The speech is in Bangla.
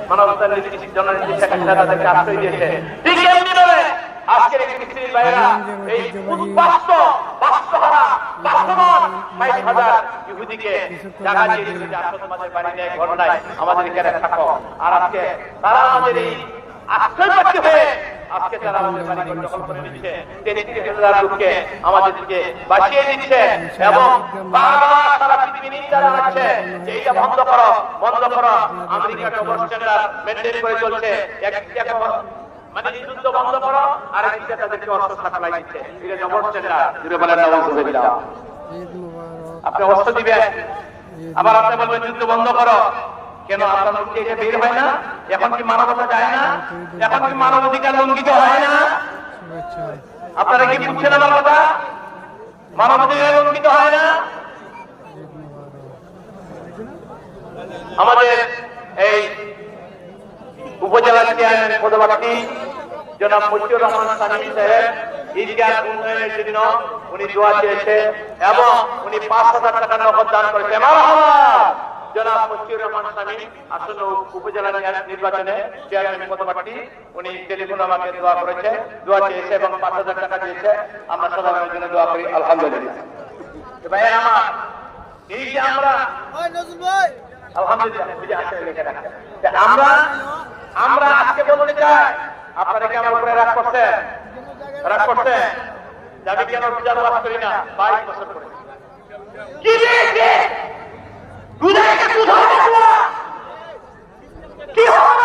মানবতার জননীতি শেখ হাসিনা তাদেরকে আশ্রয় দিয়েছে। ঠিক এমনিভাবে আজকের এই মিস্ত্রির ভাইয়েরা এই উদ্বাস্ত বাস্তুহারা বাসমান ৬০,০০০ ইহুদিকে জায়গা দিয়ে দিল যে আসো তোমাদের বাড়ি নেই, ঘর নাই, আমাদের এখানে থাকো। আর আজকে তারা আমাদের এই আশ্রয়প্রাপ্তি হয়ে আজকে তারা আমাদের বাড়ি ঘর দখল করে নিচ্ছে, ৩৩,০০০ লোককে আমাদেরকে বাঁচিয়ে দিচ্ছে এবং বারবার সারা পৃথিবী নিন্দা জানাচ্ছে যে এইটা বন্ধ করো, বন্ধ করো। আমেরিকা ডবল স্ট্যান্ডার্ড মেনটেন করে চলছে, মানে যুদ্ধ বন্ধ করো, আর একদিকে তাদেরকে অস্ত্র সাপ্লাই দিচ্ছে। এটা ডবল স্ট্যান্ডার্ড। জুড়ে বলেন নাউযুবিল্লাহ। আপনি অস্ত্র দিবেন, আবার আপনি বলবেন যুদ্ধ বন্ধ করো। কেন আপনার মুখে এটা বের হয় না? এখন কি মানবতা যায় না? এখন কি মানবাধিকার লঙ্ঘিত হয় না? আপনারা কি বুঝছেন আমার কথা? মানবাধিকার লঙ্ঘিত হয় না? আমাদের এই উপজেলা চেয়ারম্যান পদপ্রার্থী জনাব মশিউর রহমান সানি সাহেব ঈদগাহ উন্নয়নের জন্য উনি দোয়া চেয়েছে এবং উনি ৫,০০০ টাকা নগদ দান করেছে। মারহাবা। জনাব মশিউর রহমান সানি আসন্ন উপজেলা নির্বাচনে চেয়ারম্যান পদপ্রার্থী, উনি টেলিফোন আমাকে দোয়া করেছে, দোয়া চেয়েছে এবং ৫,০০০ টাকা দিয়েছে। আমরা সবাই ওর জন্য দোয়া করি আলহামদুলিল্লাহ। ভাই আমার এই যে আমরা আলহামদুলিল্লাহ আমরা আজকে বলতে চাই, আপনারা কি আমার উপরে রাগ করছেন? রাগ করছেন যে আমি কেন রোজার ওয়াজ করি না? 22 বছর করে কি কি হবে